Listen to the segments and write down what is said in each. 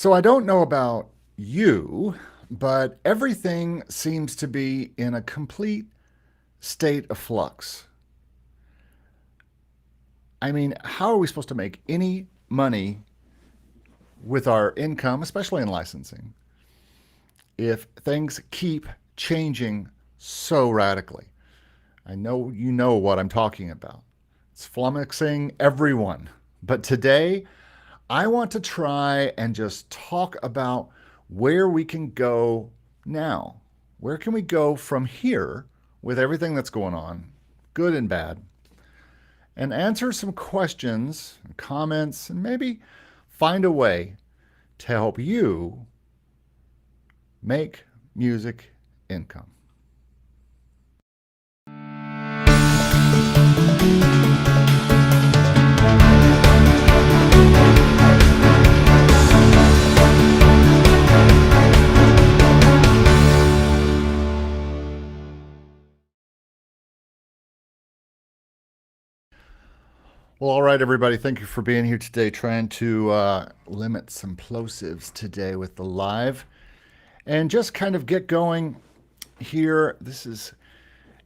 So I don't know about you, but everything seems to be in a complete state of flux. I mean, how are we supposed to make any money with our income, especially in licensing, if things keep changing so radically? I know you know what I'm talking about. It's flummoxing everyone. But today, I want to try and just talk about where we can go now. Where can we go from here with everything that's going on, good and bad, and answer some questions and comments and maybe find a way to help you make music income. Well, all right, everybody. Thank you for being here today. Trying to limit some plosives today with the live and just kind of get going here. This is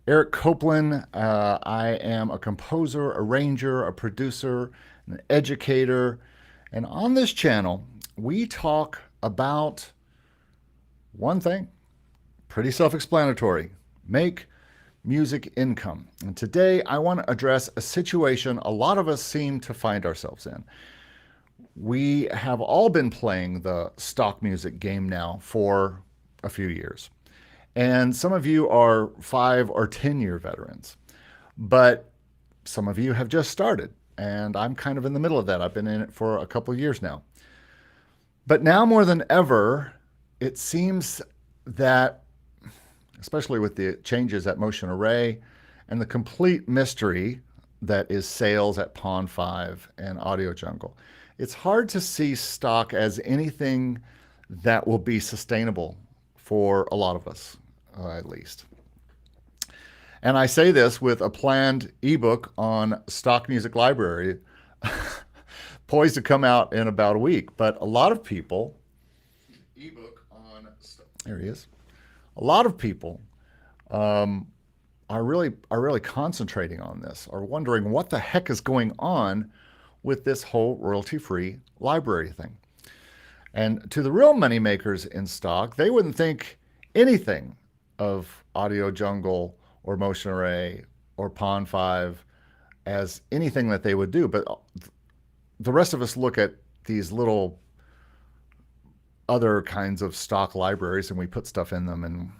Eric Copeland. I am a composer, arranger, a producer, an educator. And on this channel, we talk about one thing, pretty self explanatory: make music income. And today I want to address a situation a lot of us seem to find ourselves in. We have all been playing the stock music game now for a few years. And some of you are 5 or 10-year veterans, but some of you have just started. And I'm kind of in the middle of that. I've been in it for a couple of years now. But now more than ever, it seems that, especially with the changes at Motion Array and the complete mystery that is sales at Pond 5 and Audio Jungle, it's hard to see stock as anything that will be sustainable for a lot of us, at least. And I say this with a planned ebook on stock music library poised to come out in about a week. But a lot of people, ebook on, there he is. A lot of people are really concentrating on this, are wondering what the heck is going on with this whole royalty-free library thing. And to the real money makers in stock, they wouldn't think anything of Audio Jungle or Motion Array or Pond 5 as anything that they would do. But the rest of us look at these little other kinds of stock libraries and we put stuff in them, and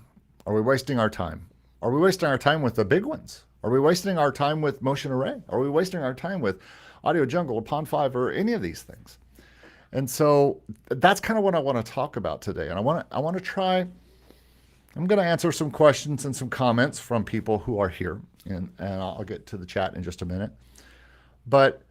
are we wasting our time? Are we wasting our time with the big ones? Are we wasting our time with Motion Array? Are we wasting our time with Audio Jungle or Pond 5 or any of these things? And so that's kind of what I want to talk about today. And I want to try, I'm going to answer some questions and some comments from people who are here, and I'll get to the chat in just a minute. But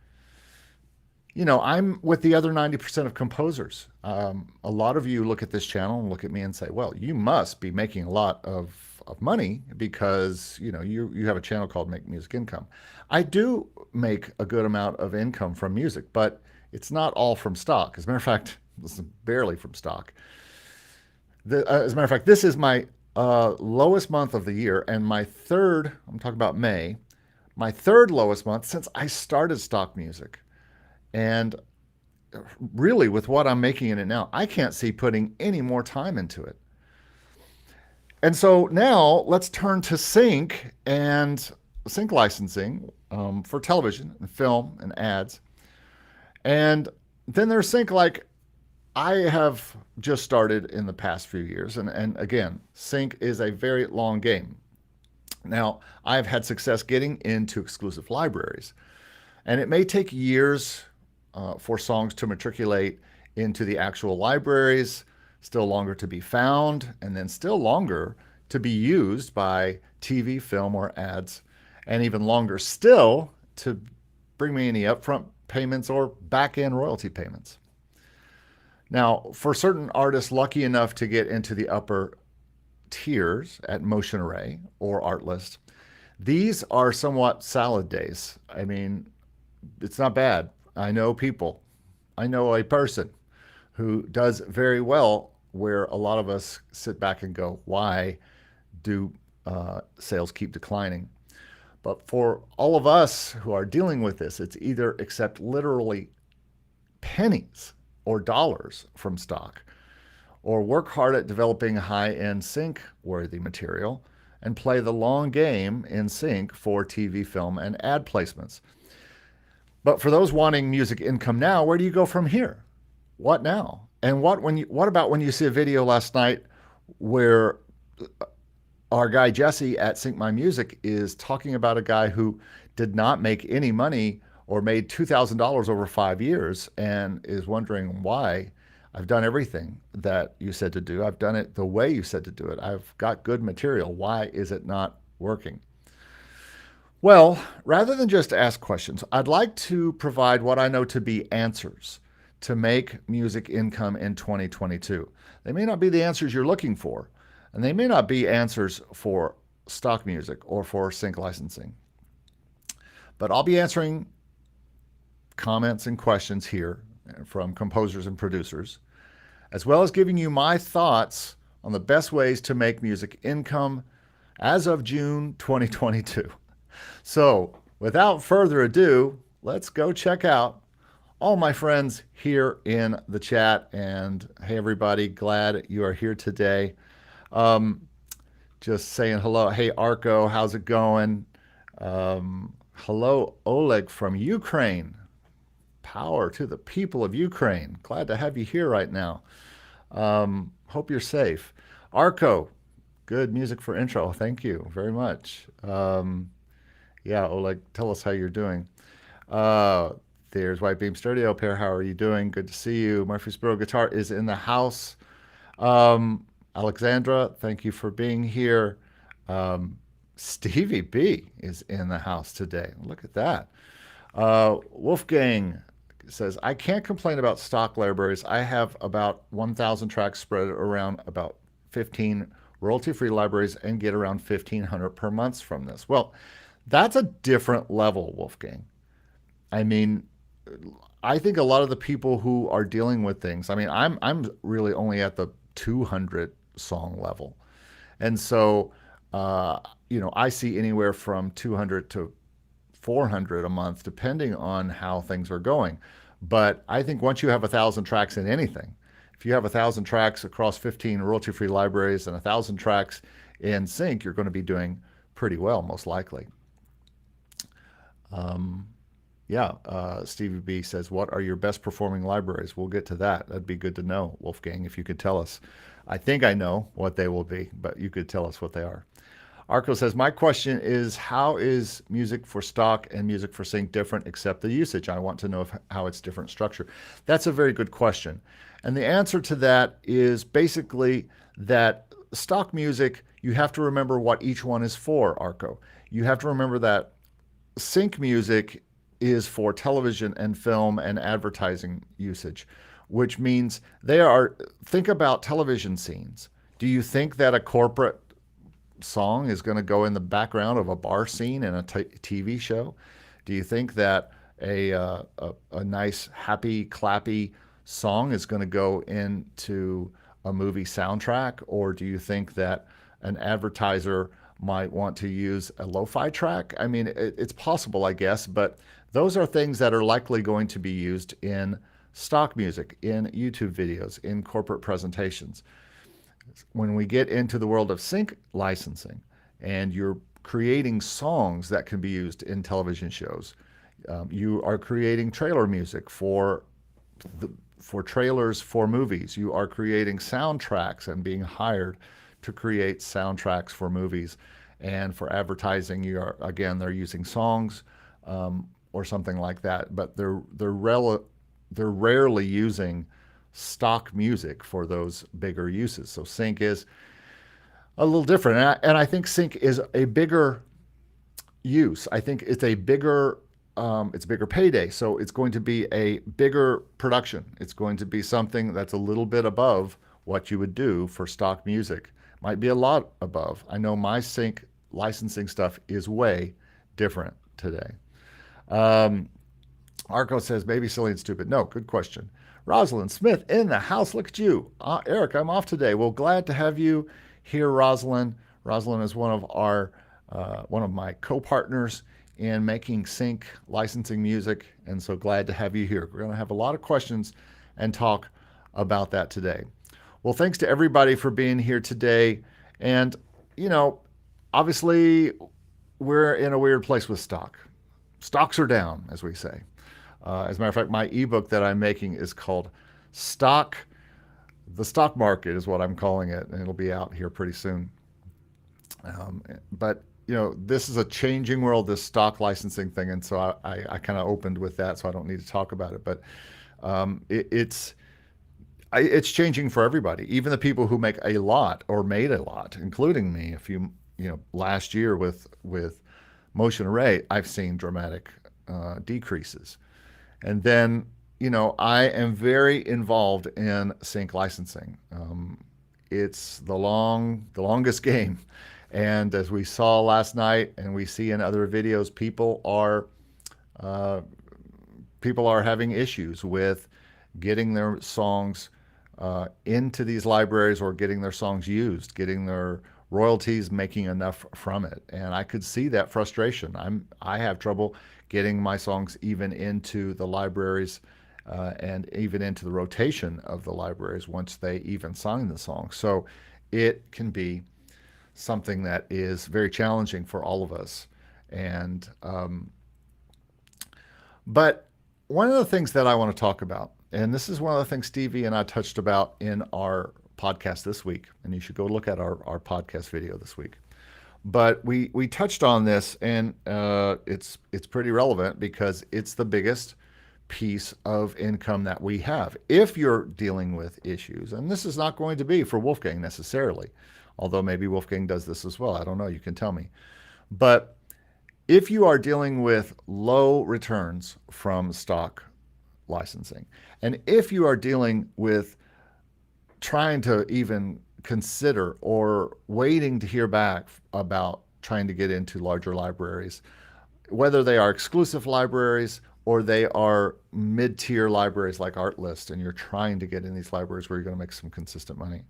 you know, I'm with the other 90% of composers. A lot of you look at this channel and look at me and say, well, you must be making a lot of money because, you know, you have a channel called Make Music Income. I do make a good amount of income from music, but it's not all from stock. As a matter of fact, this is barely from stock. As a matter of fact, this is my lowest month of the year, and my third, I'm talking about May, my third lowest month since I started stock music. And really, with what I'm making in it now, I can't see putting any more time into it. And so now let's turn to sync and sync licensing for television and film and ads. And then there's sync like I have just started in the past few years. And again, sync is a very long game. Now, I've had success getting into exclusive libraries, and it may take years for songs to matriculate into the actual libraries, still longer to be found, and then still longer to be used by TV, film, or ads, and even longer still to bring me any upfront payments or back-end royalty payments. Now, for certain artists lucky enough to get into the upper tiers at Motion Array or Artlist, these are somewhat salad days. I mean, it's not bad. I know people. I know a person who does very well, where a lot of us sit back and go, why do sales keep declining? But for all of us who are dealing with this, it's either accept literally pennies or dollars from stock, or work hard at developing high-end sync worthy material and play the long game in sync for TV, film, and ad placements. But for those wanting music income now, where do you go from here? What now? And what about when you see a video last night where our guy Jesse at Sync My Music is talking about a guy who did not make any money or made $2,000 over 5 years and is wondering why? I've done everything that you said to do. I've done it the way you said to do it. I've got good material. Why is it not working? Well, rather than just ask questions, I'd like to provide what I know to be answers to make music income in 2022. They may not be the answers you're looking for, and they may not be answers for stock music or for sync licensing. But I'll be answering comments and questions here from composers and producers, as well as giving you my thoughts on the best ways to make music income as of June 2022. So without further ado, let's go check out all my friends here in the chat. And hey, everybody, glad you are here today. Just saying hello. Hey, Arco, how's it going? Hello, Oleg from Ukraine. Power to the people of Ukraine. Glad to have you here right now. Hope you're safe. Arco, good music for intro. Thank you very much. Yeah, Oleg, tell us how you're doing. There's White Beam Studio Pair. How are you doing? Good to see you. Murfreesboro Guitar is in the house. Alexandra, thank you for being here. Stevie B is in the house today. Look at that. Wolfgang says, I can't complain about stock libraries. I have about 1,000 tracks spread around about 15 royalty-free libraries and get around 1,500 per month from this. Well, that's a different level, Wolfgang. I mean, I think a lot of the people who are dealing with things, I mean, I'm really only at the 200 song level. And so, I see anywhere from 200 to 400 a month, depending on how things are going. But I think once you have 1,000 tracks in anything, if you have 1,000 tracks across 15 royalty-free libraries and 1,000 tracks in sync, you're going to be doing pretty well, most likely. Stevie B says, what are your best performing libraries? We'll get to that. That'd be good to know, Wolfgang, if you could tell us. I think I know what they will be, but you could tell us what they are. Arco says, my question is, how is music for stock and music for sync different except the usage? I want to know how it's different structure. That's a very good question. And the answer to that is basically that stock music, you have to remember what each one is for, Arco. You have to remember that sync music is for television and film and advertising usage, which means think about television scenes. Do you think that a corporate song is going to go in the background of a bar scene in a TV show? Do you think that a nice, happy, clappy song is going to go into a movie soundtrack? Or do you think that an advertiser might want to use a lo-fi track? I mean, it's possible, I guess, but those are things that are likely going to be used in stock music, in YouTube videos, in corporate presentations. When we get into the world of sync licensing and you're creating songs that can be used in television shows, you are creating trailer music for trailers for movies. You are creating soundtracks and being hired to create soundtracks for movies. And for advertising, they're using songs or something like that, but they're rarely using stock music for those bigger uses. So sync is a little different. And I think sync is a bigger use. I think it's a bigger payday. So it's going to be a bigger production. It's going to be something that's a little bit above what you would do for stock music. Might be a lot above. I know my sync licensing stuff is way different today. Arco says, maybe silly and stupid. No, good question. Rosalind Smith in the house. Look at you. Eric, I'm off today. Well, glad to have you here, Rosalind. Rosalind is one of my co-partners in Making Sync licensing music, and so glad to have you here. We're going to have a lot of questions and talk about that today. Well, thanks to everybody for being here today. And, obviously, we're in a weird place with stock. Stocks are down, as we say. As a matter of fact, my ebook that I'm making is called The Stock Market is what I'm calling it, and it'll be out here pretty soon. But this is a changing world, this stock licensing thing, and so I kind of opened with that, so I don't need to talk about it. But it's changing for everybody, even the people who make a lot or made a lot, including me. Last year with Motion Array, I've seen dramatic decreases. And then, I am very involved in sync licensing. It's the longest game. And as we saw last night and we see in other videos, people are having issues with getting their songs into these libraries or getting their songs used, getting their royalties, making enough from it. And I could see that frustration. I have trouble getting my songs even into the libraries and even into the rotation of the libraries once they even sign the song. So it can be something that is very challenging for all of us. And but one of the things that I want to talk about, and this is one of the things Stevie and I touched about in our podcast this week, and you should go look at our podcast video this week. But we touched on this, and it's pretty relevant because it's the biggest piece of income that we have. If you're dealing with issues, and this is not going to be for Wolfgang necessarily, although maybe Wolfgang does this as well. I don't know. You can tell me. But if you are dealing with low returns from stock licensing, and if you are dealing with trying to even consider or waiting to hear back about trying to get into larger libraries, whether they are exclusive libraries or they are mid-tier libraries like Artlist, and you're trying to get in these libraries where you're going to make some consistent money.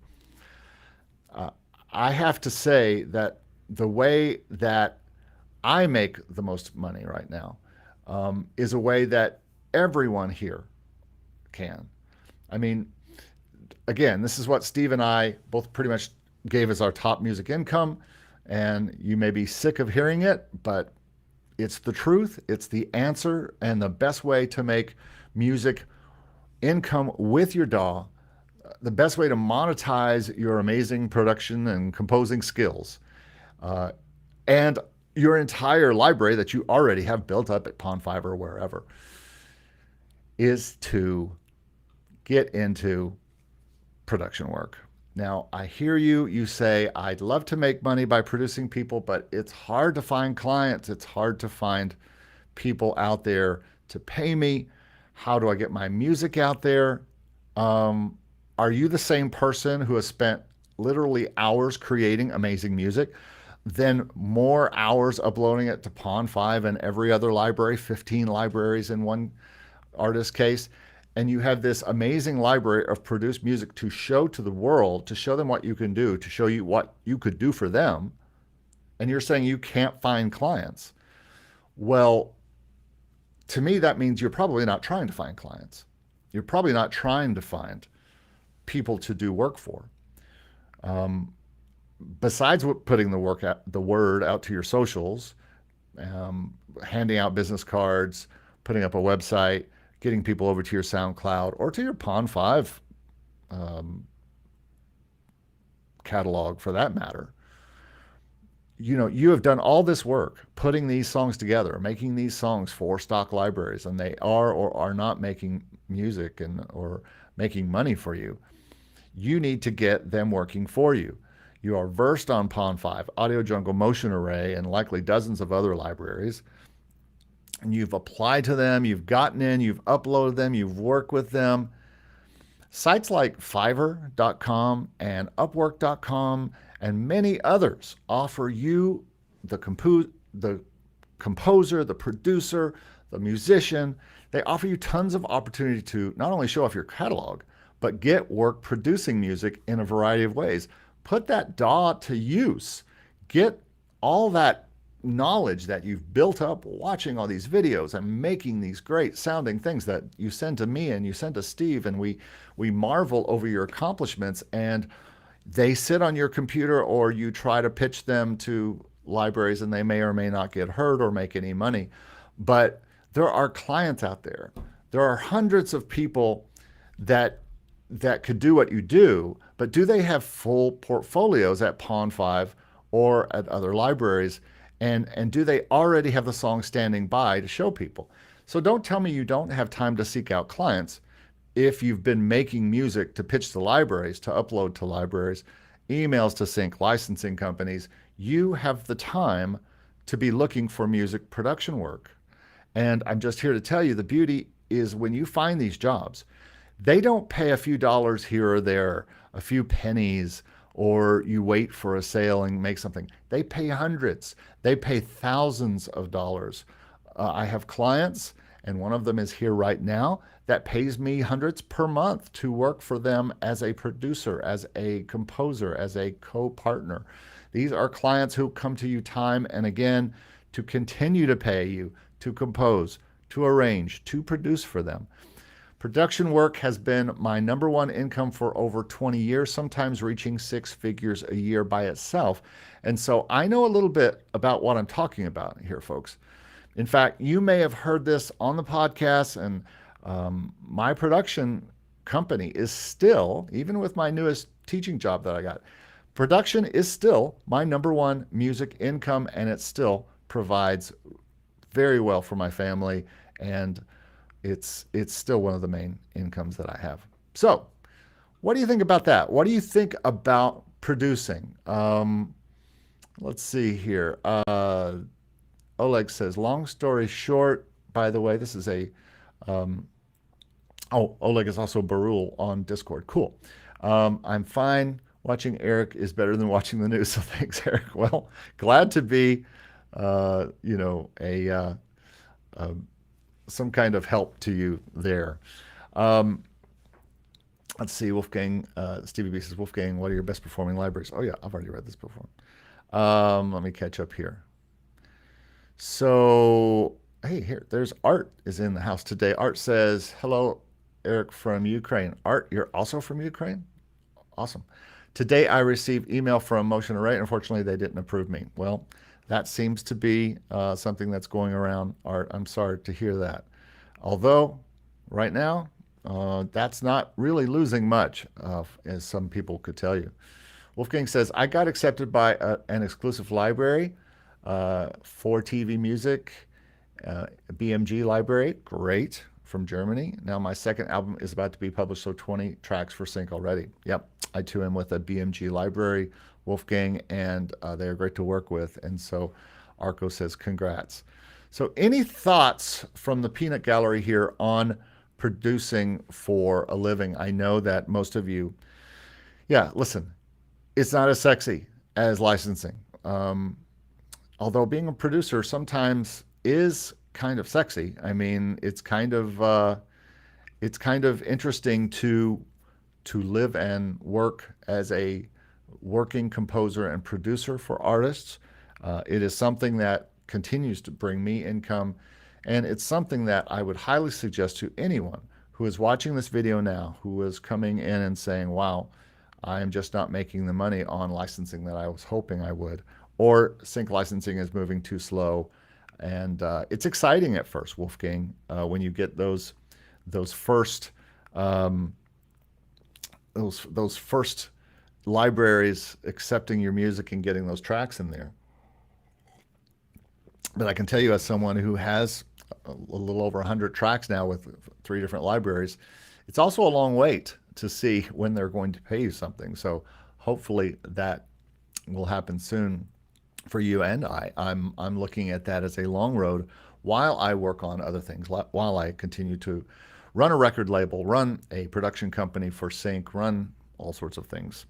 I have to say that the way that I make the most money right now is a way that everyone here can. I mean, again, this is what Steve and I both pretty much gave as our top music income, and you may be sick of hearing it, but it's the truth, it's the answer, and the best way to make music income with your DAW, the best way to monetize your amazing production and composing skills, and your entire library that you already have built up at Pond5 or wherever, is to get into production work. Now, I hear you say, I'd love to make money by producing people, but it's hard to find clients. It's hard to find people out there to pay me. How do I get my music out there? Are you the same person who has spent literally hours creating amazing music, then more hours uploading it to Pond5 and every other library, 15 libraries in one artist case, and you have this amazing library of produced music to show to the world, to show them what you can do, to show you what you could do for them, and you're saying you can't find clients? Well, to me, that means you're probably not trying to find clients. You're probably not trying to find people to do work for. Besides putting the word out to your socials, handing out business cards, putting up a website, getting people over to your SoundCloud or to your Pond5 catalog for that matter. You have done all this work putting these songs together, making these songs for stock libraries, and they are or are not making music or making money for you. You need to get them working for you. You are versed on Pond5, Audio Jungle, Motion Array, and likely dozens of other libraries. And you've applied to them, you've gotten in, you've uploaded them, you've worked with them. Sites like Fiverr.com and Upwork.com and many others offer you, the composer, the producer, the musician, They offer you tons of opportunity to not only show off your catalog, but get work producing music in a variety of ways. Put that DAW to use. Get all that knowledge that you've built up watching all these videos and making these great sounding things that you send to me and you send to Steve, and we marvel over your accomplishments, and they sit on your computer, or you try to pitch them to libraries and they may or may not get heard or make any money. But there are clients out there. There are hundreds of people that could do what you do, but do they have full portfolios at Pond 5 or at other libraries? And do they already have the song standing by to show people? So don't tell me you don't have time to seek out clients if you've been making music to pitch to libraries, to upload to libraries, emails to sync, licensing companies. You have the time to be looking for music production work. And I'm just here to tell you, the beauty is when you find these jobs, they don't pay a few dollars here or there, a few pennies, or you wait for a sale and make something. They pay hundreds. They pay thousands of dollars. I have clients, and one of them is here right now, that pays me hundreds per month to work for them as a producer, as a composer, as a co-partner. These are clients who come to you time and again to continue to pay you to compose, to arrange, to produce for them. Production work has been my number one income for over 20 years, sometimes reaching 6 figures a year by itself. And so I know a little bit about what I'm talking about here, folks. In fact, you may have heard this on the podcast, and my production company is still, even with my newest teaching job that I got, production is still my number one music income, and it still provides very well for my family, and it's still one of the main incomes that I have. So what do you think about that? What do you think about producing? Let's see here. Oleg says, long story short, by the way, this is a, Oleg is also Barul on Discord. Cool. I'm fine. Watching Eric is better than watching the news. So thanks, Eric. Well, glad to be, some kind of help to you there. Let's see, Wolfgang, Stevie B says, Wolfgang, what are your best performing libraries? Oh yeah, I've already read this before. Let me catch up here. So, hey, here, there's Art is in the house today. Art says, hello, Eric from Ukraine. Art, you're also from Ukraine? Awesome. Today I received email from Motion Array. Unfortunately, they didn't approve me. Well, that seems to be something that's going around, Art. I'm sorry to hear that. Although, right now, that's not really losing much, as some people could tell you. Wolfgang says, I got accepted by an exclusive library for TV music, BMG library, great, from Germany. Now my second album is about to be published, so 20 tracks for sync already. Yep, I too am with a BMG library, Wolfgang, and they are great to work with. And so Arco says, congrats. So any thoughts from the peanut gallery here on producing for a living? I know that most of you, yeah, listen, it's not as sexy as licensing. Although being a producer sometimes is kind of sexy. I mean, it's kind of interesting to live and work as a working composer and producer for artists. It is something that continues to bring me income, and it's something that I would highly suggest to anyone who is watching this video now, who is coming in and saying, wow, I am just not making the money on licensing that I was hoping I would, or sync licensing is moving too slow. And it's exciting at first, Wolfgang, when you get those first libraries accepting your music and getting those tracks in there. But I can tell you, as someone who has a little over 100 tracks now with 3 different libraries, it's also a long wait to see when they're going to pay you something. So hopefully that will happen soon for you and I. I'm looking at that as a long road while I work on other things, while I continue to run a record label, run a production company for sync, run all sorts of things.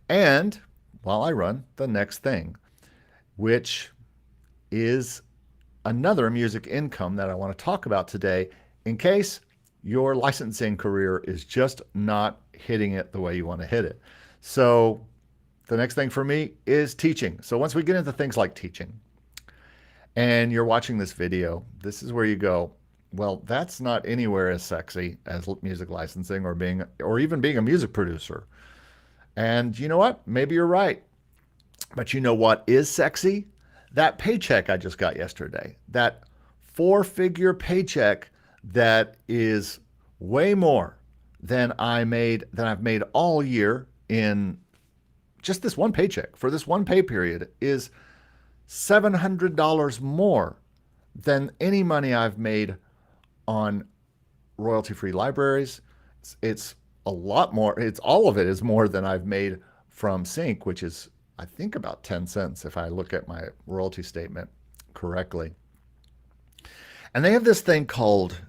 And while I run the next thing, which is another music income that I want to talk about today, in case your licensing career is just not hitting it the way you want to hit it. So the next thing for me is teaching. So once we get into things like teaching and you're watching this video, this is where you go, well, that's not anywhere as sexy as music licensing or even being a music producer. And you know what? Maybe you're right. But you know what is sexy? That paycheck I just got yesterday, that 4-figure paycheck that is way more than I've made all year in just this one paycheck. For this one pay period is $700 more than any money I've made on royalty-free libraries. It's a lot more. It's all of it is more than I've made from sync, which is I think about 10 cents if I look at my royalty statement correctly. And they have this thing called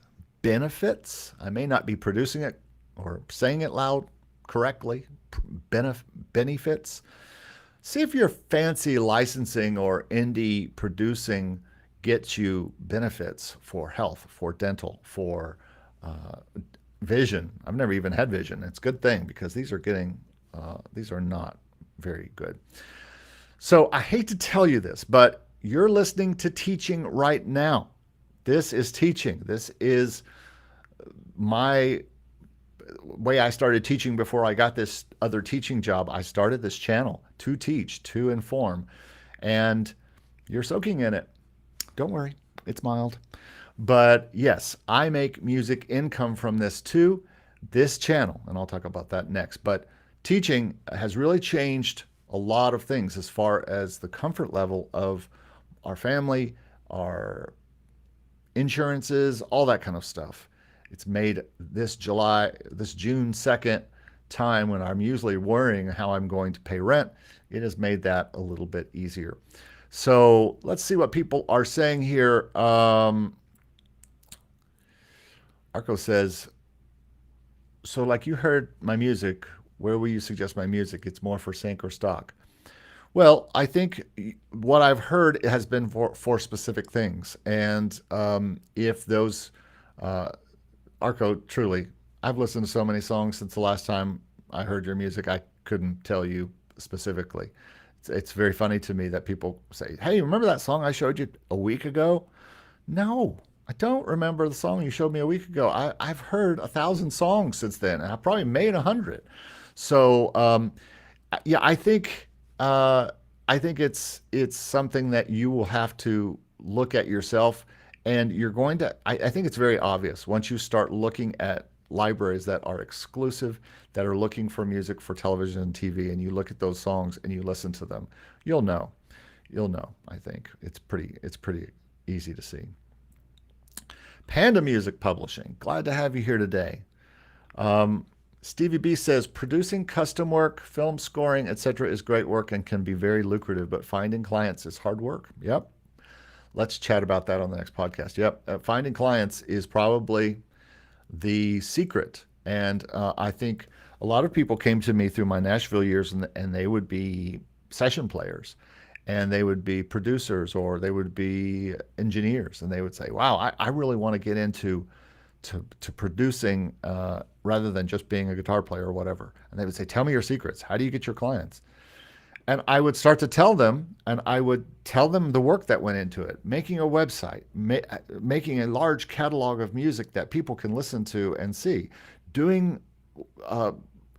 benefits. I may not be producing it or saying it loud correctly. Benefits. See if your fancy licensing or indie producing gets you benefits for health, for dental, for vision. I've never even had vision. It's a good thing because these are not very good. So I hate to tell you this, but you're listening to teaching right now. This is teaching. This is my way I started teaching before I got this other teaching job. I started this channel to teach, to inform, and you're soaking in it. Don't worry, it's mild. But yes, I make music income from this too, this channel, and I'll talk about that next. But teaching has really changed a lot of things as far as the comfort level of our family, our insurances, all that kind of stuff. It's made this June 2nd time when I'm usually worrying how I'm going to pay rent, it has made that a little bit easier. So let's see what people are saying here. Arco says, so like you heard my music, where will you suggest my music? It's more for sync or stock. Well, I think what I've heard has been for specific things. And if those, Arco, truly, I've listened to so many songs since the last time I heard your music, I couldn't tell you specifically. It's very funny to me that people say, hey, remember that song I showed you a week ago? No, I don't remember the song you showed me a week ago. I've heard 1,000 songs since then, and I probably made 100. So, yeah, I think it's something that you will have to look at yourself, and you're going to. I think it's very obvious once you start looking at libraries that are exclusive, that are looking for music for television and TV, and you look at those songs and you listen to them, you'll know. You'll know. I think it's pretty easy to see. Panda Music Publishing, glad to have you here today. Stevie B says, producing custom work, film scoring, etc. is great work and can be very lucrative, but finding clients is hard work. Yep. Let's chat about that on the next podcast. Yep. Finding clients is probably the secret. And I think a lot of people came to me through my Nashville years, and they would be session players, and they would be producers, or they would be engineers, and they would say, wow, I really want to get into producing rather than just being a guitar player or whatever. And they would say, tell me your secrets. How do you get your clients? And I would start to tell them, and I would tell them the work that went into it, making a website, making a large catalog of music that people can listen to and see, doing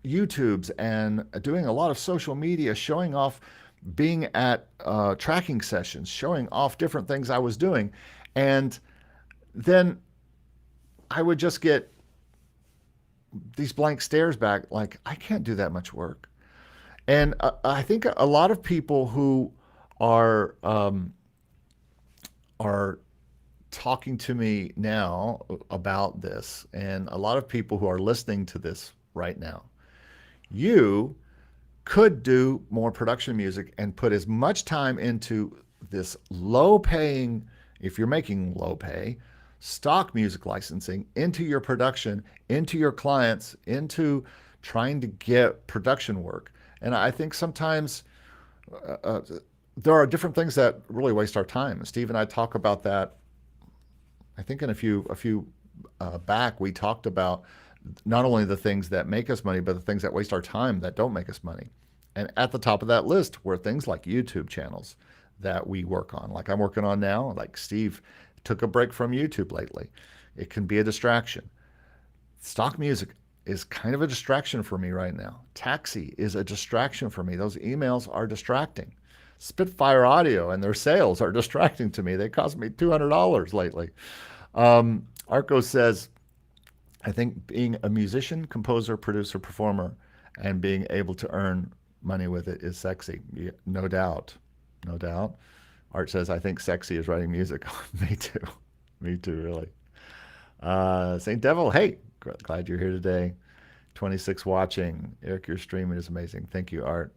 YouTubes and doing a lot of social media, showing off, being at tracking sessions, showing off different things I was doing. And then I would just get these blank stares back, like, I can't do that much work. And I think a lot of people who are talking to me now about this, and a lot of people who are listening to this right now, you could do more production music and put as much time into this low paying, if you're making low pay, stock music licensing, into your production, into your clients, into trying to get production work. And I think sometimes there are different things that really waste our time. Steve and I talk about that, I think, in a few back, we talked about not only the things that make us money, but the things that waste our time that don't make us money. And at the top of that list were things like YouTube channels that we work on, like I'm working on now. Like Steve took a break from YouTube lately. It can be a distraction. Stock music is kind of a distraction for me right now. Taxi is a distraction for me. Those emails are distracting. Spitfire Audio and their sales are distracting to me. They cost me $200 lately. Arco says, I think being a musician, composer, producer, performer, and being able to earn money with it is sexy. Yeah, no doubt. No doubt. Art says, I think sexy is writing music. Me too. Me too, really. St. Devil, hey, glad you're here today. 26 watching. Eric, your streaming is amazing. Thank you, Art.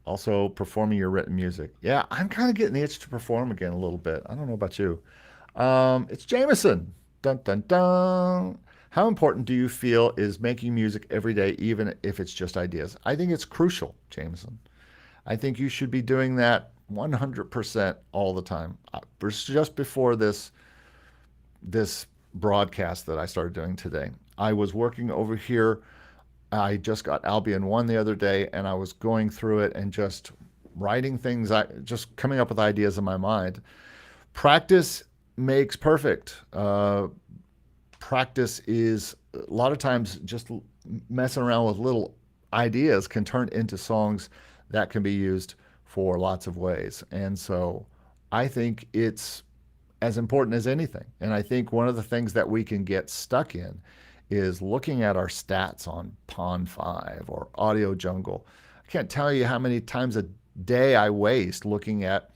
Also, performing your written music. Yeah, I'm kind of getting the itch to perform again a little bit. I don't know about you. It's Jameson. Dun, dun, dun. How important do you feel is making music every day, even if it's just ideas? I think it's crucial, Jameson. I think you should be doing that 100% all the time. Just before this broadcast that I started doing today, I was working over here. I just got Albion 1 the other day, and I was going through it and just writing things, just coming up with ideas in my mind. Practice makes perfect. Practice is a lot of times just messing around with little ideas can turn into songs that can be used for lots of ways. And so I think it's as important as anything. And I think one of the things that we can get stuck in is looking at our stats on Pond 5 or Audio Jungle. I can't tell you how many times a day I waste looking at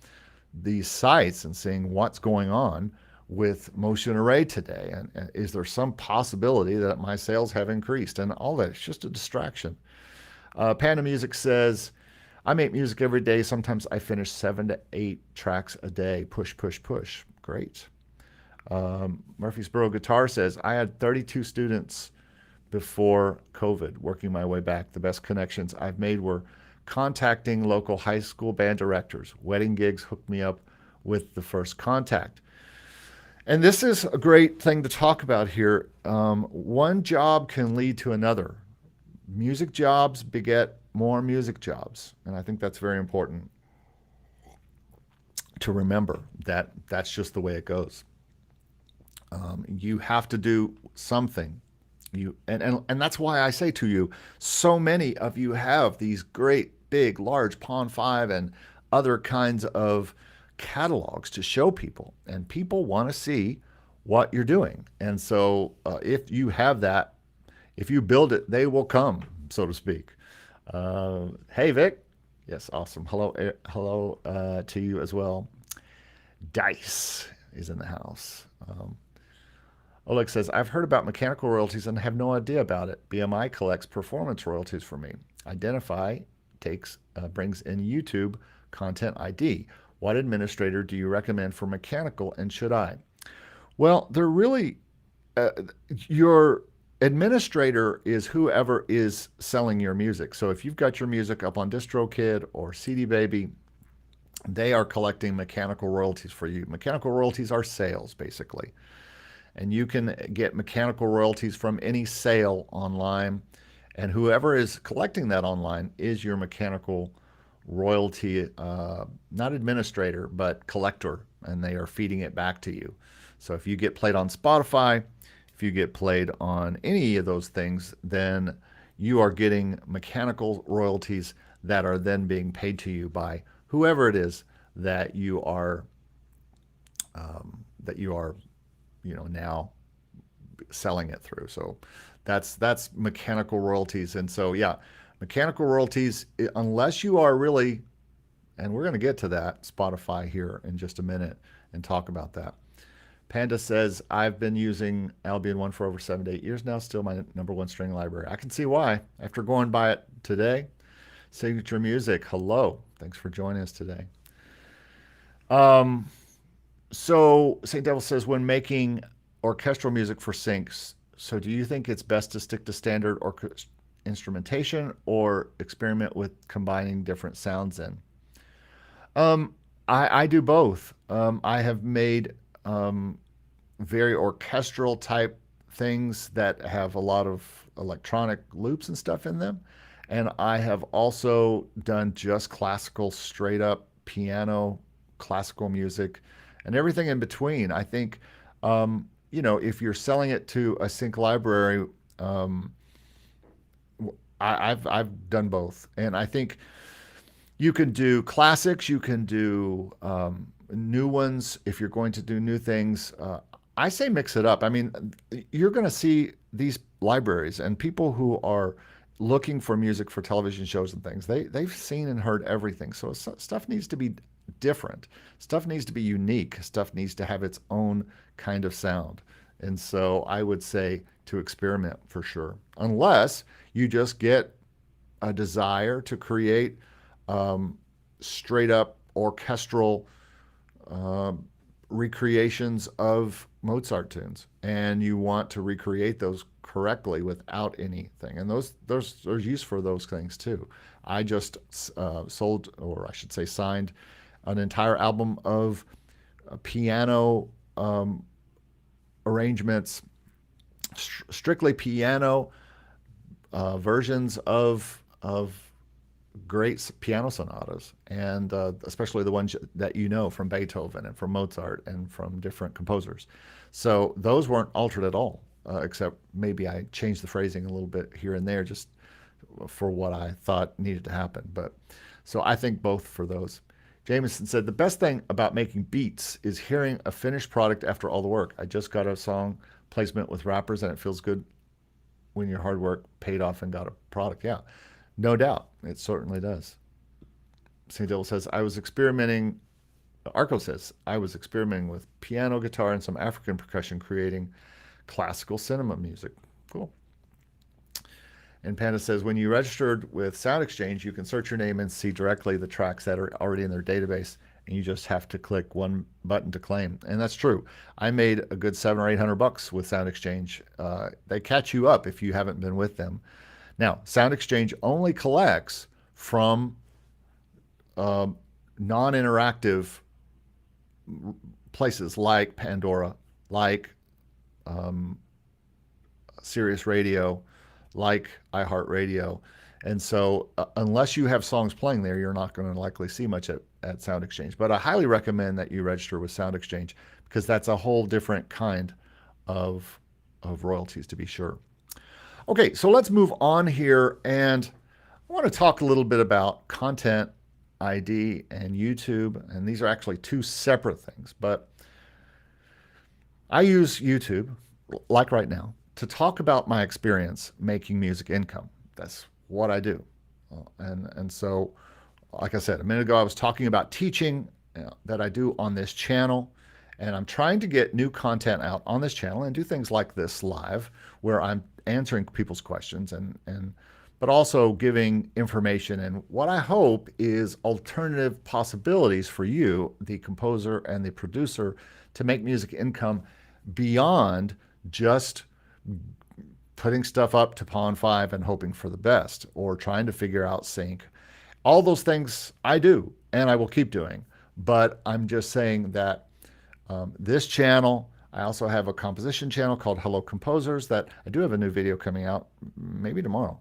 these sites and seeing what's going on with Motion Array today. And is there some possibility that my sales have increased? And all that, it's just a distraction. Panda Music says, I make music every day. Sometimes I finish 7 to 8 tracks a day. Push, push, push. Great. Murfreesboro Guitar says, I had 32 students before COVID, working my way back. The best connections I've made were contacting local high school band directors. Wedding gigs hooked me up with the first contact. And this is a great thing to talk about here. One job can lead to another. Music jobs beget more music jobs. And I think that's very important to remember, that that's just the way it goes. You have to do something. And that's why I say to you, so many of you have these great, big, large Pond 5 and other kinds of catalogs to show people. And people want to see what you're doing. And so if you have that, if you build it, they will come, so to speak. Hey, Vic. Yes, awesome. Hello to you as well. Dice is in the house. Oleg says, I've heard about mechanical royalties and have no idea about it. BMI collects performance royalties for me. Identify brings in YouTube content ID. What administrator do you recommend for mechanical, and should I? Well, they're really, your administrator is whoever is selling your music. So if you've got your music up on DistroKid or CD Baby, they are collecting mechanical royalties for you. Mechanical royalties are sales, basically. And you can get mechanical royalties from any sale online. And whoever is collecting that online is your mechanical royalty, not administrator, but collector, and they are feeding it back to you. So if you get played on Spotify, if you get played on any of those things, then you are getting mechanical royalties that are then being paid to you by whoever it is that you are now selling it through. So that's mechanical royalties. And so yeah, mechanical royalties, unless you are really, and we're going to get to that Spotify here in just a minute and talk about that. Panda says, I've been using Albion 1 for over 7 to 8 years now, still my #1 string library. I can see why. After going by it today, Signature Music, hello. Thanks for joining us today. So St. Devil says, when making orchestral music for syncs, so do you think it's best to stick to standard instrumentation or experiment with combining different sounds in? I do both. I have made very orchestral type things that have a lot of electronic loops and stuff in them. And I have also done just classical, straight up piano, classical music, and everything in between. I think, if you're selling it to a sync library, I've done both, and I think you can do classics, you can do new ones if you're going to do new things. I say mix it up. I mean, you're going to see these libraries and people who are looking for music for television shows and things. They've seen and heard everything. So stuff needs to be different. Stuff needs to be unique. Stuff needs to have its own kind of sound. And so I would say to experiment for sure, unless you just get a desire to create straight up orchestral recreations of Mozart tunes, and you want to recreate those correctly without anything. And there's use for those things too. I just sold, or I should say signed, an entire album of piano arrangements, strictly piano versions of great piano sonatas, and especially the ones that you know from Beethoven and from Mozart and from different composers. So those weren't altered at all, except maybe I changed the phrasing a little bit here and there just for what I thought needed to happen. But so I think both for those. Jameson said, the best thing about making beats is hearing a finished product after all the work. I just got a song placement with rappers, and it feels good when your hard work paid off and got a product. Yeah. No doubt. It certainly does. St. Dibble says, Arco says, I was experimenting with piano, guitar, and some African percussion, creating classical cinema music. Cool. And Panda says, when you registered with Sound Exchange, you can search your name and see directly the tracks that are already in their database, and you just have to click one button to claim. And that's true. I made a good $700 or $800 with Sound Exchange. They catch you up if you haven't been with them. Now, Sound Exchange only collects from non-interactive places like Pandora, like Sirius Radio, like iHeartRadio. And so unless you have songs playing there, you're not going to likely see much at Sound Exchange. But I highly recommend that you register with Sound Exchange, because that's a whole different kind of royalties, to be sure. Okay, so let's move on here, and I want to talk a little bit about content ID and YouTube, and these are actually two separate things, but I use YouTube, like right now, to talk about my experience making music income. That's what I do. And so, like I said, a minute ago, I was talking about teaching that I do on this channel, and I'm trying to get new content out on this channel and do things like this live, where I'm answering people's questions but also giving information and what I hope is alternative possibilities for you, the composer and the producer, to make music income beyond just putting stuff up to Pond 5 and hoping for the best, or trying to figure out sync. All those things I do, and I will keep doing. But I'm just saying that this channel, I also have a composition channel called Hello Composers that I do have a new video coming out maybe tomorrow.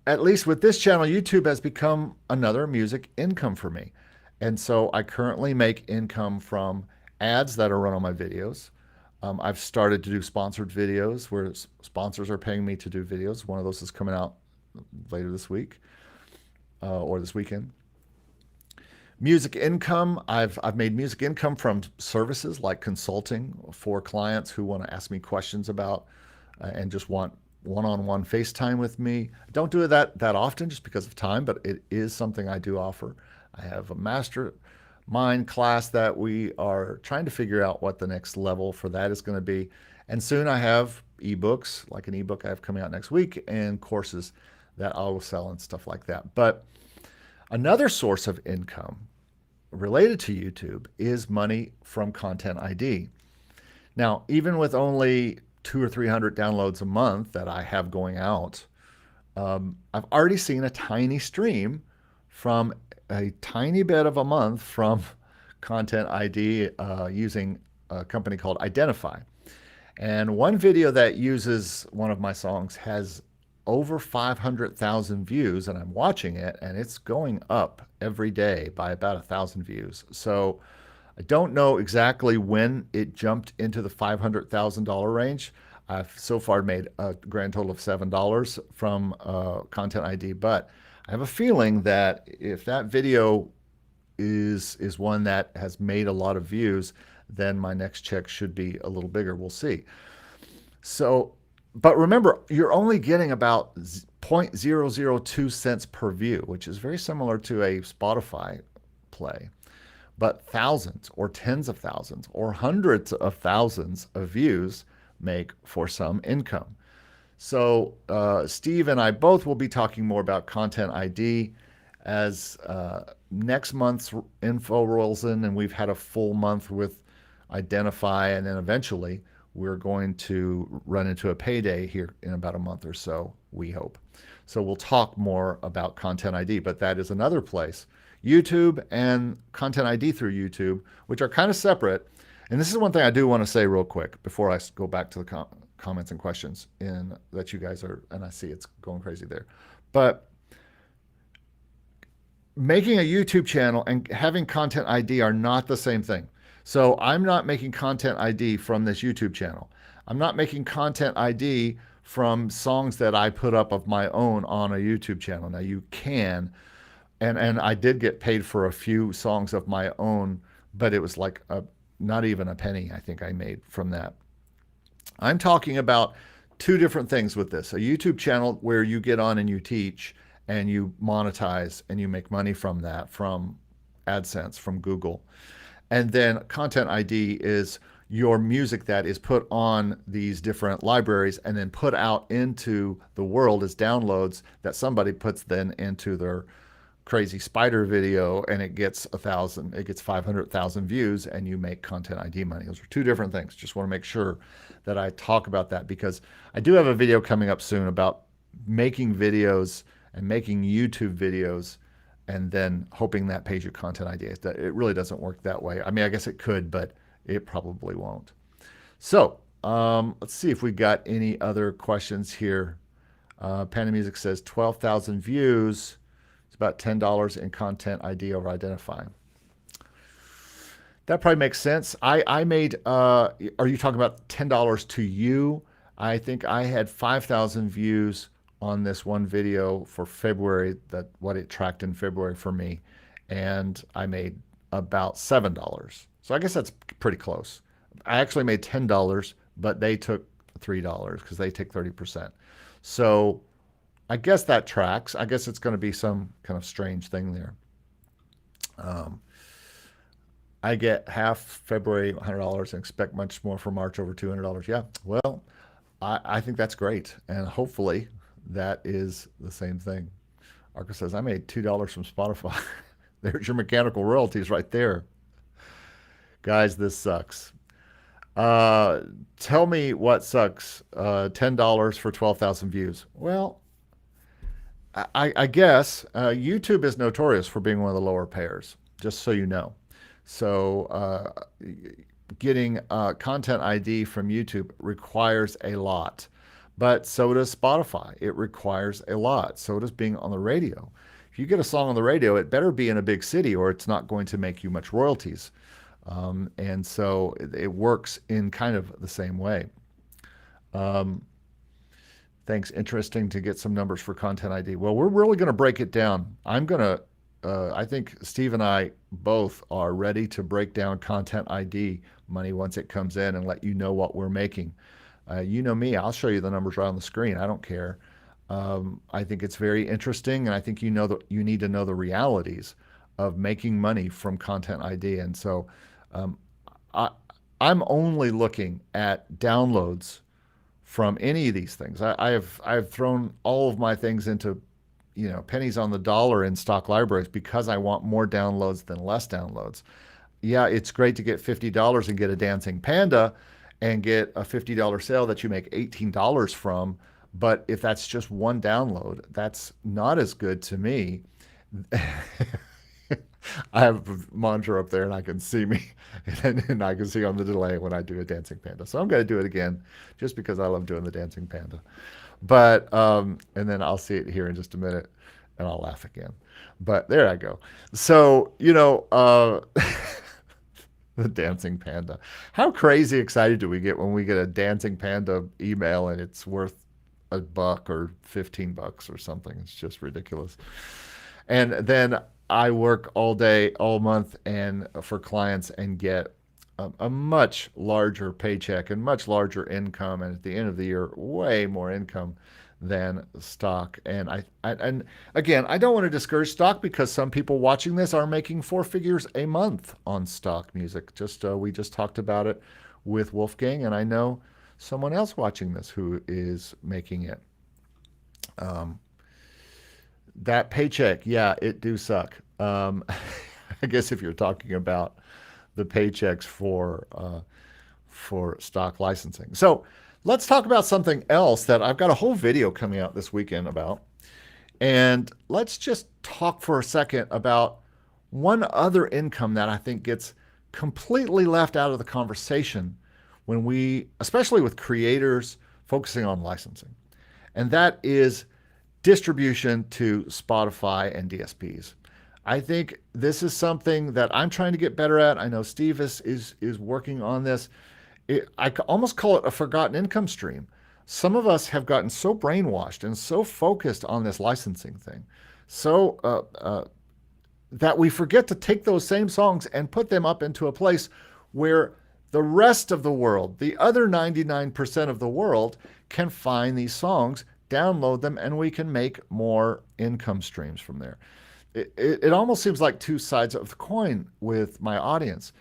At least with this channel, YouTube has become another music income for me. And so I currently make income from ads that are run on my videos. I've started to do sponsored videos where sponsors are paying me to do videos. One of those is coming out later this week or this weekend. Music income, I've made music income from services like consulting for clients who want to ask me questions about and just want one-on-one FaceTime with me. I don't do it that often just because of time, but it is something I do offer. I have a mastermind class that we are trying to figure out what the next level for that is going to be. And soon I have ebooks, like an ebook I have coming out next week, and courses that I will sell and stuff like that. But another source of income related to YouTube is money from Content ID. Now, even with only 200 or 300 downloads a month that I have going out, I've already seen a tiny stream from a tiny bit of a month from Content ID using a company called Identify. And one video that uses one of my songs has over 500,000 views, and I'm watching it, and it's going up every day by about 1,000 views. So I don't know exactly when it jumped into the $500,000 range. I've so far made a grand total of $7 from Content ID, but I have a feeling that if that video is one that has made a lot of views, then my next check should be a little bigger. We'll see. So, but remember, you're only getting about 0.002 cents per view, which is very similar to a Spotify play. But thousands or tens of thousands or hundreds of thousands of views make for some income. So Steve and I both will be talking more about Content ID as next month's info rolls in, and we've had a full month with Identify, and then eventually we're going to run into a payday here in about a month or so, we hope. So we'll talk more about Content ID, but that is another place. YouTube and Content ID through YouTube, which are kind of separate. And this is one thing I do want to say real quick before I go back to the comments and questions that you guys are, and I see it's going crazy there. But making a YouTube channel and having Content ID are not the same thing. So I'm not making Content ID from this YouTube channel. I'm not making Content ID from songs that I put up of my own on a YouTube channel. Now you can, and I did get paid for a few songs of my own, but it was like not even a penny I think I made from that. I'm talking about two different things with this. A YouTube channel where you get on and you teach and you monetize and you make money from that, from AdSense, from Google. And then Content ID is your music that is put on these different libraries and then put out into the world as downloads that somebody puts then into their crazy spider video, and it gets 500,000 views, and you make Content ID money. Those are two different things. Just want to make sure that I talk about that, because I do have a video coming up soon about making videos and making YouTube videos and then hoping that pays you Content ID. It really doesn't work that way. I mean, I guess it could, but it probably won't. So let's see if we got any other questions here. Panda Music says 12,000 views. It's about $10 in Content ID over Identify. That probably makes sense. I made, are you talking about $10 to you? I think I had 5,000 views on this one video for February, what it tracked in February for me, and I made about $7. So I guess that's pretty close. I actually made $10, but they took $3 because they take 30%. So I guess that tracks. I guess it's going to be some kind of strange thing there. I get half February, $100, and expect much more for March, over $200. Yeah, well, I think that's great, and hopefully that is the same thing. Arca says, I made $2 from Spotify. There's your mechanical royalties right there. Guys, this sucks. Tell me what sucks. $10 for 12,000 views. Well, I guess YouTube is notorious for being one of the lower payers, just so you know. So getting Content ID from YouTube requires a lot. But so does Spotify. It requires a lot. So does being on the radio. If you get a song on the radio, it better be in a big city or it's not going to make you much royalties. And so it works in kind of the same way. Thanks. Interesting to get some numbers for Content ID. Well, we're really going to break it down. I think Steve and I both are ready to break down Content ID money once it comes in and let you know what we're making. You know me, I'll show you the numbers right on the screen. I don't care. I think it's very interesting, and I think you need to know the realities of making money from Content ID. And so I'm only looking at downloads from any of these things. I've thrown all of my things into pennies on the dollar in stock libraries because I want more downloads than less downloads. Yeah, it's great to get $50 and get a dancing panda and get a $50 sale that you make $18 from. But if that's just one download, that's not as good to me I have a monitor up there and I can see me and I can see on the delay when I do a dancing panda. So I'm going to do it again just because I love doing the dancing panda. But, and then I'll see it here in just a minute and I'll laugh again. But there I go. So, the dancing panda. How crazy excited do we get when we get a dancing panda email and it's worth $1 or $15 or something? It's just ridiculous. And then I work all day, all month, and for clients and get a much larger paycheck and much larger income, and at the end of the year, way more income than stock. And and again, I don't want to discourage stock because some people watching this are making 4 figures a month on stock music. We just talked about it with Wolfgang, and I know someone else watching this who is making it. That paycheck, yeah, it do suck. I guess if you're talking about the paychecks for stock licensing. So let's talk about something else that I've got a whole video coming out this weekend about. And let's just talk for a second about one other income that I think gets completely left out of the conversation when especially with creators focusing on licensing. And that is distribution to Spotify and DSPs. I think this is something that I'm trying to get better at. I know Steve is working on this. I almost call it a forgotten income stream. Some of us have gotten so brainwashed and so focused on this licensing thing, that we forget to take those same songs and put them up into a place where the rest of the world, the other 99% of the world, can find these songs, download them, and we can make more income streams from there. It almost seems like two sides of the coin with my audience.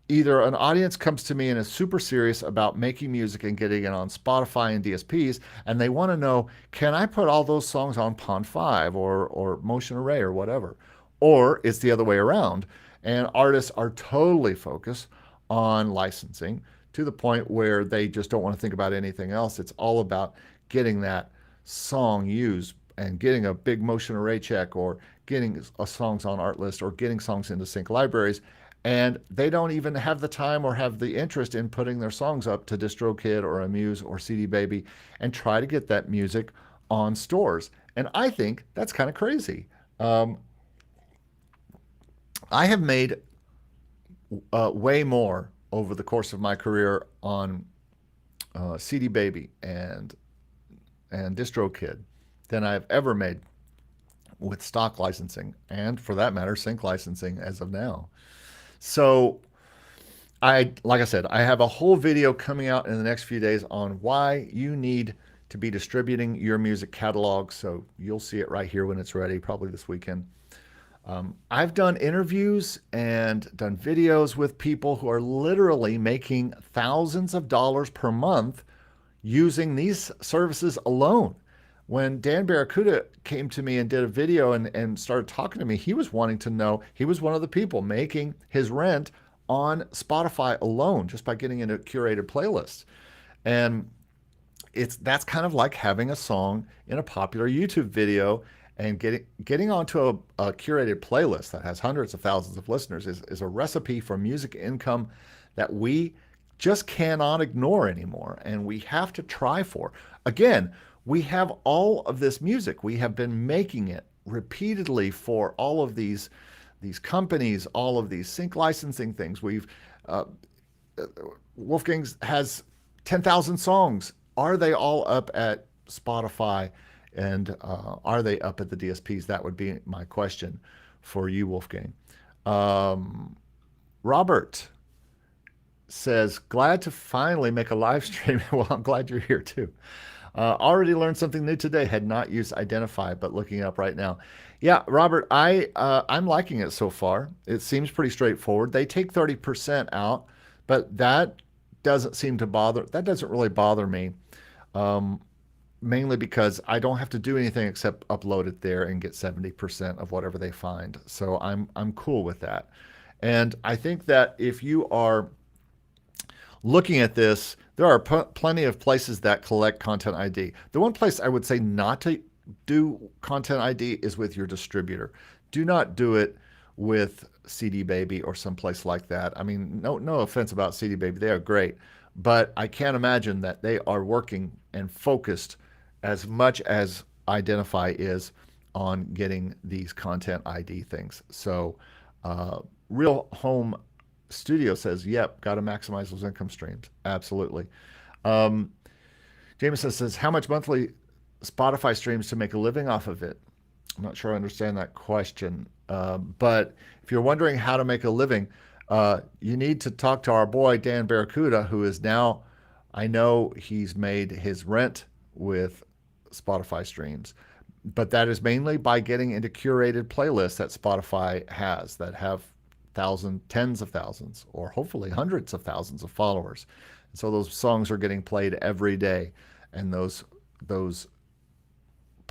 Either an audience comes to me and is super serious about making music and getting it on Spotify and DSPs, and they want to know, can I put all those songs on Pond 5 or Motion Array or whatever? Or it's the other way around, and artists are totally focused on licensing to the point where they just don't want to think about anything else. It's all about getting that song used and getting a big Motion Array check or getting songs on Artlist or getting songs into sync libraries. And they don't even have the time or have the interest in putting their songs up to DistroKid or Amuse or CD Baby and try to get that music on stores. And I think that's kind of crazy. I have made way more over the course of my career on CD Baby and DistroKid than I've ever made with stock licensing, and for that matter, sync licensing as of now. So like I said, I have a whole video coming out in the next few days on why you need to be distributing your music catalog. So you'll see it right here when it's ready, probably this weekend. I've done interviews and done videos with people who are literally making thousands of dollars per month using these services alone. When Dan Barracuda came to me and did a video and started talking to me, he was wanting to know, he was one of the people making his rent on Spotify alone just by getting into curated playlists. And that's kind of like having a song in a popular YouTube video and getting onto a curated playlist that has hundreds of thousands of listeners is a recipe for music income that we just cannot ignore anymore, and we have to try for. Again, we have all of this music. We have been making it repeatedly for all of these companies, all of these sync licensing things. Wolfgang has 10,000 songs. Are they all up at Spotify, and are they up at the DSPs? That would be my question for you, Wolfgang. Robert says, glad to finally make a live stream. Well, I'm glad you're here too. Already learned something new today. Had not used Identify, but looking it up right now. Yeah, Robert, I'm liking it so far. It seems pretty straightforward. They take 30% out, but that doesn't really bother me. Mainly because I don't have to do anything except upload it there and get 70% of whatever they find. So I'm cool with that. And I think that if you are looking at this, there are plenty of places that collect Content ID. The one place I would say not to do Content ID is with your distributor. Do not do it with CD Baby or someplace like that. I mean, no offense about CD Baby, they are great, but I can't imagine that they are working and focused as much as Identify is on getting these content ID things. So, Real Home Studio says, yep, got to maximize those income streams. Absolutely. Um, Jameson says, how much monthly Spotify streams to make a living off of it? I'm not sure I understand that question. But if you're wondering how to make a living, you need to talk to our boy, Dan Barracuda, who is now, I know he's made his rent with Spotify streams, but that is mainly by getting into curated playlists that Spotify has that have tens of thousands, or hopefully hundreds of thousands of followers. And so those songs are getting played every day, and those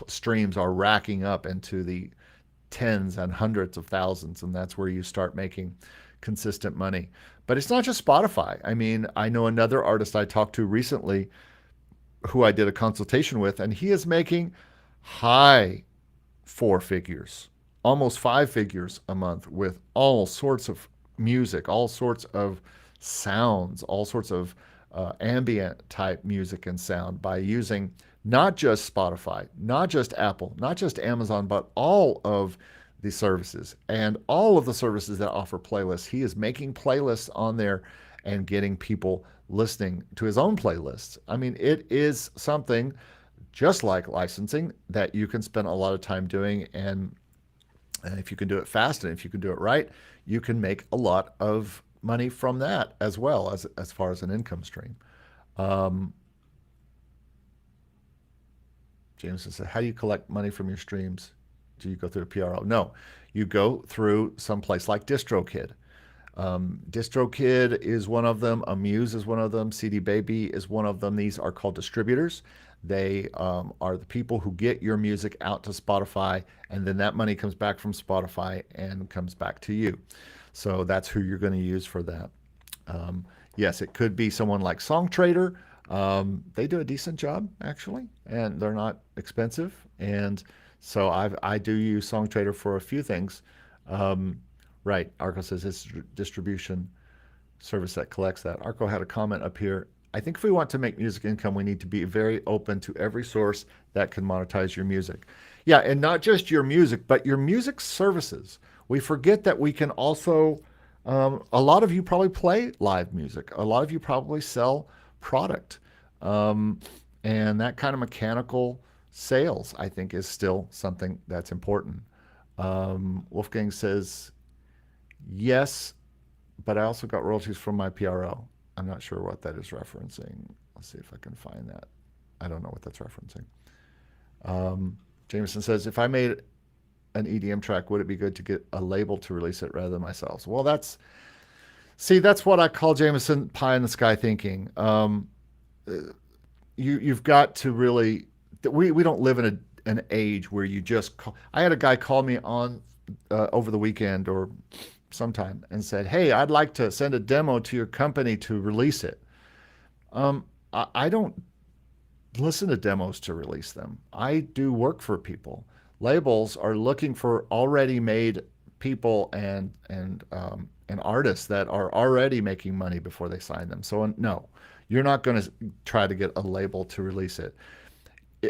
streams are racking up into the tens and hundreds of thousands, and that's where you start making consistent money. But it's not just Spotify. I mean, I know another artist I talked to recently who I did a consultation with, and he is making high four figures, almost five figures a month with all sorts of music, all sorts of sounds, all sorts of ambient type music and sound by using not just Spotify, not just Apple, not just Amazon, but all of the services and all of the services that offer playlists. He is making playlists on there and getting people listening to his own playlists. I mean, it is something just like licensing that you can spend a lot of time doing. And if you can do it fast and if you can do it right, you can make a lot of money from that as well as far as an income stream. Jameson said, how do you collect money from your streams? Do you go through a PRO? No, you go through someplace like DistroKid. DistroKid is one of them. Amuse is one of them. CD Baby is one of them. These are called distributors. They are the people who get your music out to Spotify, and then that money comes back from Spotify and comes back to you. So that's who you're going to use for that. Yes, it could be someone like Songtrader. They do a decent job, actually, and they're not expensive. And so I do use Songtrader for a few things. Right, Arco says it's a distribution service that collects that. Arco had a comment up here. I think if we want to make music income, we need to be very open to every source that can monetize your music. Yeah, and not just your music, but your music services. We forget that we can also, a lot of you probably play live music. A lot of you probably sell product. And that kind of mechanical sales, I think, is still something that's important. Wolfgang says, yes, but I also got royalties from my PRO. I'm not sure what that is referencing. Let's see if I can find that. I don't know what that's referencing. Jameson says, if I made an EDM track, would it be good to get a label to release it rather than myself? Well, that's what I call Jameson pie in the sky thinking. You've got to really, we don't live in an age where you just call. I had a guy call me on over the weekend or sometime and said, hey, I'd like to send a demo to your company to release it. I don't listen to demos to release them. I do work for people. Labels are looking for already made people and artists that are already making money before they sign them. So no, you're not going to try to get a label to release it.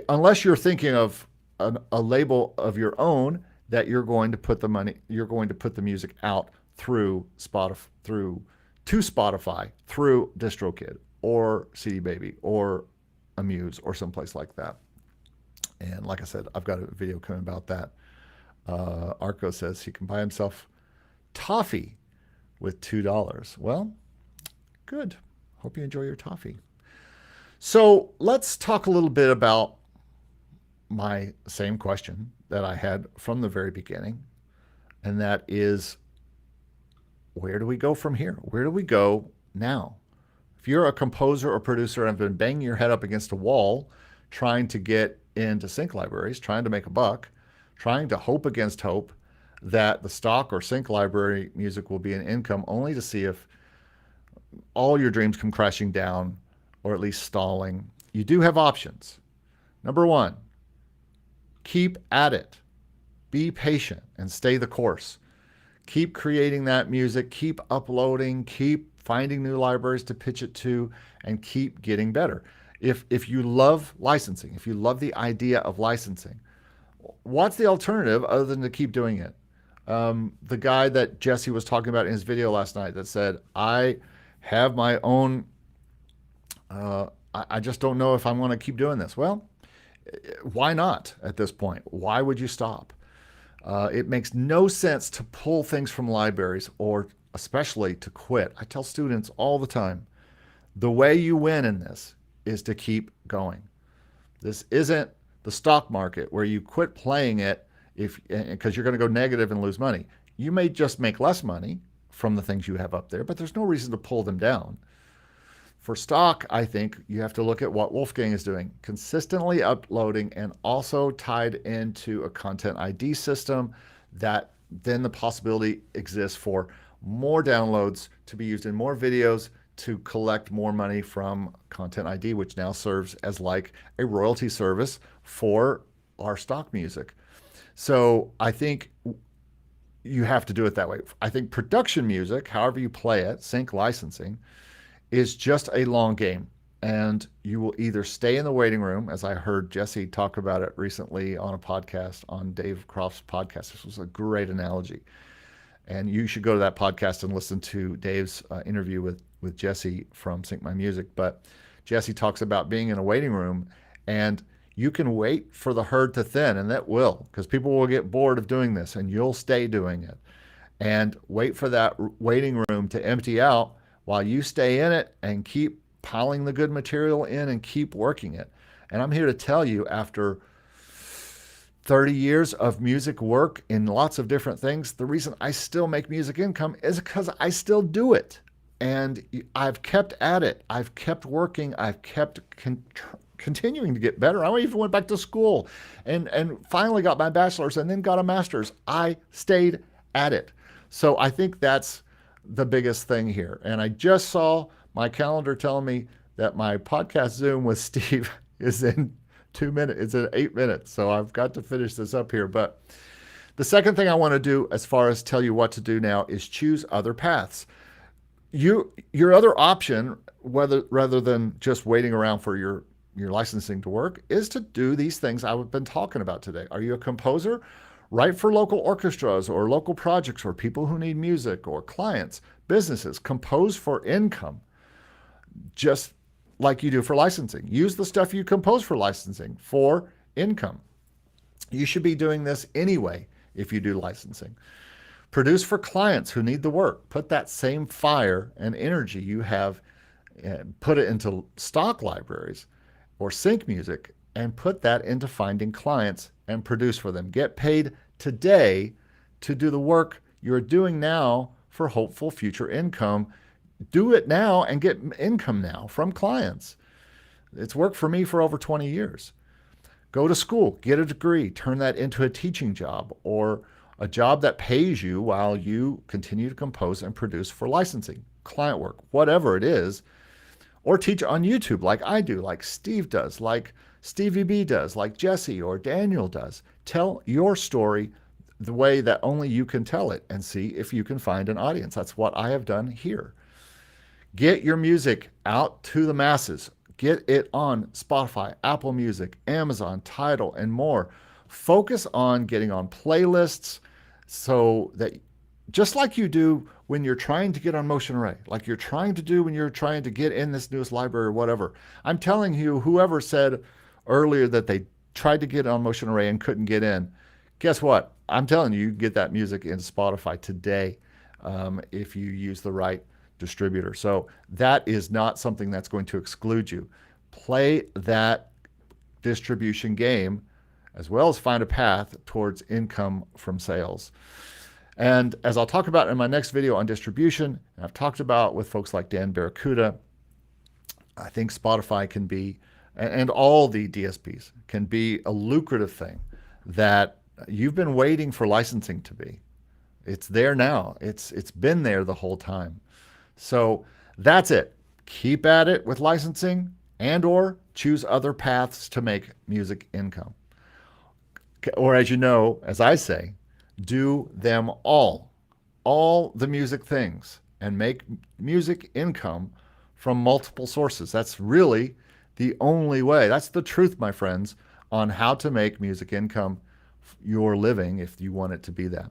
Unless you're thinking of a label of your own that you're going to put the music out through Spotify, through DistroKid or CD Baby or Amuse or someplace like that. And like I said, I've got a video coming about that. Arco says he can buy himself toffee with $2. Well, good. Hope you enjoy your toffee. So let's talk a little bit about my same question that I had from the very beginning, and that is, where do we go from here? Where do we go now? If you're a composer or producer and have been banging your head up against a wall trying to get into sync libraries, trying to make a buck, trying to hope against hope that the stock or sync library music will be an income, only to see if all your dreams come crashing down or at least stalling, you do have options. Number one, keep at it. Be patient and stay the course. Keep creating that music, keep uploading, keep finding new libraries to pitch it to, and keep getting better. If you love licensing, if you love the idea of licensing, what's the alternative other than to keep doing it? The guy that Jesse was talking about in his video last night that said, I have my own, I just don't know if I want to keep doing this. Well, why not at this point? Why would you stop? It makes no sense to pull things from libraries or especially to quit. I tell students all the time, the way you win in this is to keep going. This isn't the stock market where you quit playing it because you're going to go negative and lose money. You may just make less money from the things you have up there, but there's no reason to pull them down. For stock, I think you have to look at what Wolfgang is doing, consistently uploading and also tied into a content ID system that then the possibility exists for more downloads to be used in more videos to collect more money from Content ID, which now serves as like a royalty service for our stock music. So I think you have to do it that way. I think production music, however you play it, sync licensing, is just a long game. And you will either stay in the waiting room, as I heard Jesse talk about it recently on a podcast, on Dave Croft's podcast. This was a great analogy. And you should go to that podcast and listen to Dave's interview with Jesse from Sync My Music. But Jesse talks about being in a waiting room, and you can wait for the herd to thin, and that will, because people will get bored of doing this, and you'll stay doing it. And wait for that waiting room to empty out while you stay in it and keep piling the good material in and keep working it. And I'm here to tell you, after 30 years of music work in lots of different things, the reason I still make music income is because I still do it. And I've kept at it. I've kept working. I've kept continuing to get better. I even went back to school and finally got my bachelor's and then got a master's. I stayed at it. So I think that's the biggest thing here. And I just saw my calendar telling me that my podcast Zoom with Steve is in 2 minutes. It's in 8 minutes. So I've got to finish this up here. But the second thing I want to do as far as tell you what to do now is choose other paths. Your other option, rather than just waiting around for your licensing to work, is to do these things I've been talking about today. Are you a composer? Write for local orchestras or local projects or people who need music or clients, businesses. Compose for income, just like you do for licensing. Use the stuff you compose for licensing for income. You should be doing this anyway if you do licensing. Produce for clients who need the work. Put that same fire and energy you have, put it into stock libraries or sync music, and put that into finding clients and produce for them. Get paid today to do the work you're doing now for hopeful future income. Do it now and get income now from clients. It's worked for me for over 20 years. Go to school, get a degree, turn that into a teaching job or a job that pays you while you continue to compose and produce for licensing, client work, whatever it is. Or teach on YouTube like I do, like Steve does, like Stevie B does, like Jesse or Daniel does. Tell your story the way that only you can tell it and see if you can find an audience. That's what I have done here. Get your music out to the masses. Get it on Spotify, Apple Music, Amazon, Tidal, and more. Focus on getting on playlists so that just like you do when you're trying to get on Motion Array, like you're trying to do when you're trying to get in this newest library or whatever. I'm telling you, whoever said earlier that they tried to get on Motion Array and couldn't get in, guess what? I'm telling you, you can get that music in Spotify today if you use the right distributor. So that is not something that's going to exclude you. Play that distribution game as well as find a path towards income from sales. And as I'll talk about in my next video on distribution, and I've talked about with folks like Dan Barracuda, I think Spotify can be, and all the DSPs can be a lucrative thing that you've been waiting for licensing to be. It's there now. It's been there the whole time. So that's it. Keep at it with licensing and or choose other paths to make music income. Or as you know, as I say, do them all all the music things and make music income from multiple sources. That's really the only way. That's the truth, my friends, on how to make music income your living if you want it to be that.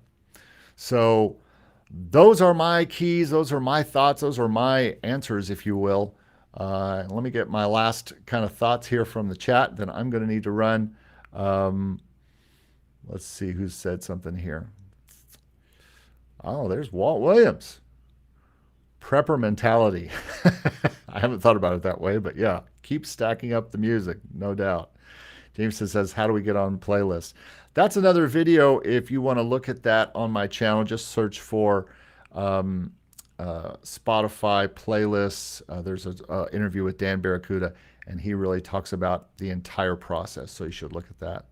So those are my keys. Those are my thoughts. Those are my answers, if you will. Let me get my last kind of thoughts here from the chat. Then I'm going to need to run. Let's see who said something here. Oh, there's Walt Williams. Prepper mentality. I haven't thought about it that way, but yeah, keep stacking up the music, no doubt. Jameson says, how do we get on playlists? That's another video. If you want to look at that on my channel, just search for Spotify playlists. There's an interview with Dan Barracuda, and he really talks about the entire process, so you should look at that.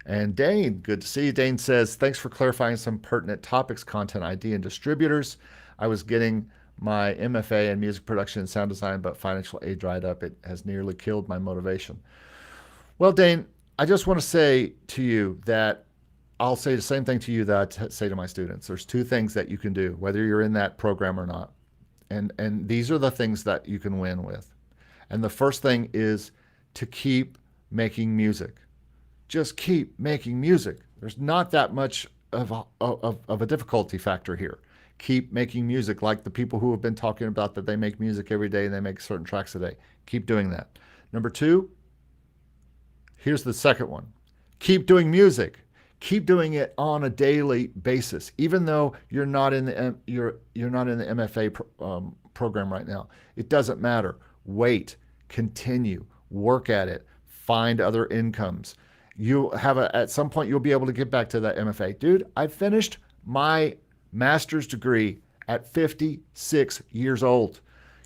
And Dane, good to see you. Dane says, thanks for clarifying some pertinent topics, content ID and distributors. I was getting my MFA in music production and sound design, but financial aid dried up. It has nearly killed my motivation. Well, Dane, I just want to say to you that I'll say the same thing to you that I say to my students. There's two things that you can do, whether you're in that program or not. And these are the things that you can win with. And the first thing is to keep making music. Just keep making music. There's not that much of a difficulty factor here. Keep making music, like the people who have been talking about that they make music every day and they make certain tracks a day. Keep doing that. Number two, here's the second one. Keep doing music. Keep doing it on a daily basis, even though you're not in the you're not in the MFA program right now. It doesn't matter. Wait, continue, work at it, find other incomes. You have at some point you'll be able to get back to that MFA. Dude, I finished my master's degree at 56 years old.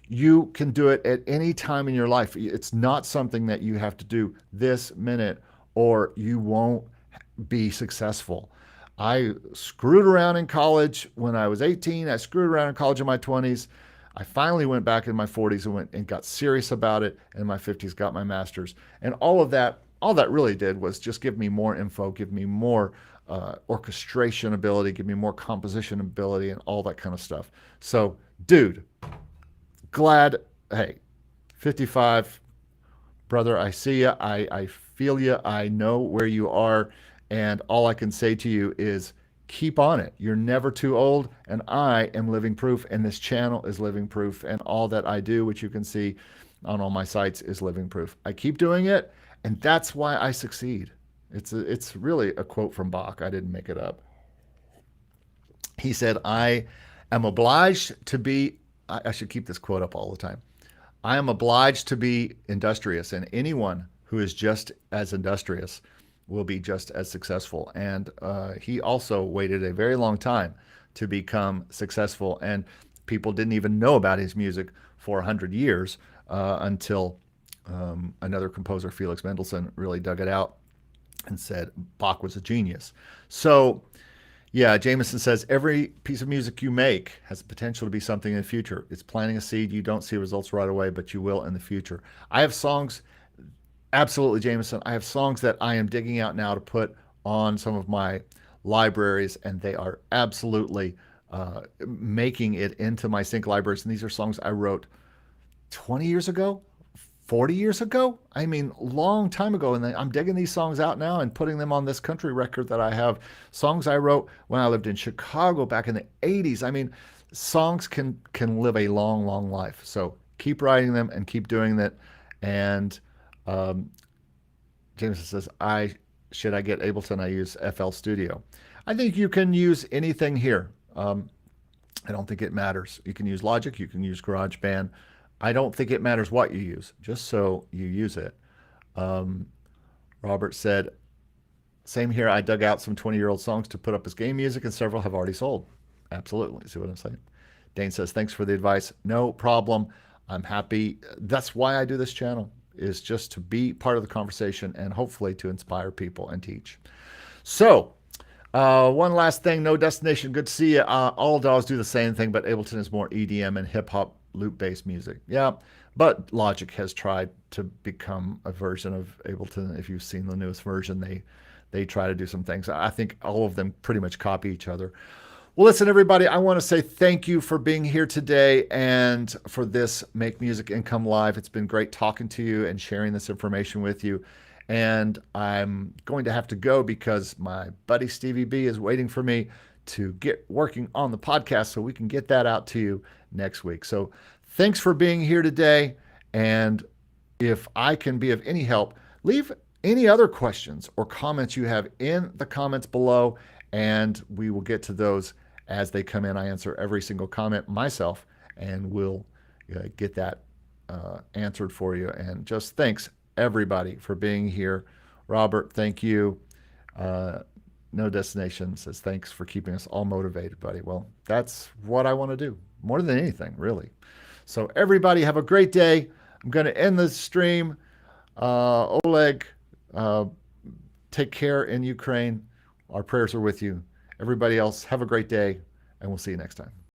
You can do it at any time in your life. It's not something that you have to do this minute or you won't be successful. I screwed around in college when I was 18. I screwed around in college in my 20s. I finally went back in my 40s and went and got serious about it. In my 50s, got my master's. And all that really did was just give me more info, give me more orchestration ability, give me more composition ability, and all that kind of stuff. So, dude, glad, hey, 55, brother, I see you, I feel you, I know where you are, and all I can say to you is keep on it. You're never too old, and I am living proof, and this channel is living proof, and all that I do, which you can see on all my sites, is living proof. I keep doing it, and that's why I succeed. It's really a quote from Bach. I didn't make it up. He said, I am obliged to be, I should keep this quote up all the time. I am obliged to be industrious, and anyone who is just as industrious will be just as successful. And he also waited a very long time to become successful, and people didn't even know about his music for 100 years until another composer, Felix Mendelssohn, really dug it out and said Bach was a genius. So yeah, Jameson says, every piece of music you make has the potential to be something in the future. It's planting a seed. You don't see results right away, but you will in the future. I have songs, absolutely, Jameson, I have songs that I am digging out now to put on some of my libraries, and they are absolutely making it into my sync libraries. And these are songs I wrote 20 years ago, 40 years ago. I mean, long time ago. And I'm digging these songs out now and putting them on this country record that I have. Songs I wrote when I lived in Chicago back in the 80s. I mean, songs can live a long, long life. So keep writing them and keep doing that. And Jameson says, should I get Ableton? I use FL Studio. I think you can use anything here. I don't think it matters. You can use Logic, you can use GarageBand. I don't think it matters what you use, just so you use it. Robert said, same here, I dug out some 20-year-old songs to put up as game music, and several have already sold. Absolutely, see what I'm saying? Dane says, thanks for the advice. No problem. I'm happy. That's why I do this channel, is just to be part of the conversation and hopefully to inspire people and teach. So, one last thing, No Destination, good to see you. All DAWs do the same thing, but Ableton is more EDM and hip-hop loop-based music. Yeah, but Logic has tried to become a version of Ableton. If you've seen the newest version, they try to do some things. I think all of them pretty much copy each other. Well, listen, everybody, I want to say thank you for being here today and for this Make Music Income Live. It's been great talking to you and sharing this information with you. And I'm going to have to go because my buddy Stevie B is waiting for me to get working on the podcast so we can get that out to you next week. So thanks for being here today. And if I can be of any help, leave any other questions or comments you have in the comments below, and we will get to those as they come in. I answer every single comment myself, and we'll get that answered for you. And just thanks, everybody, for being here. Robert, thank you. No Destination says, thanks for keeping us all motivated, buddy. Well, that's what I want to do more than anything, really. So everybody have a great day. I'm going to end the stream. Oleg, take care in Ukraine. Our prayers are with you. Everybody else, have a great day, and we'll see you next time.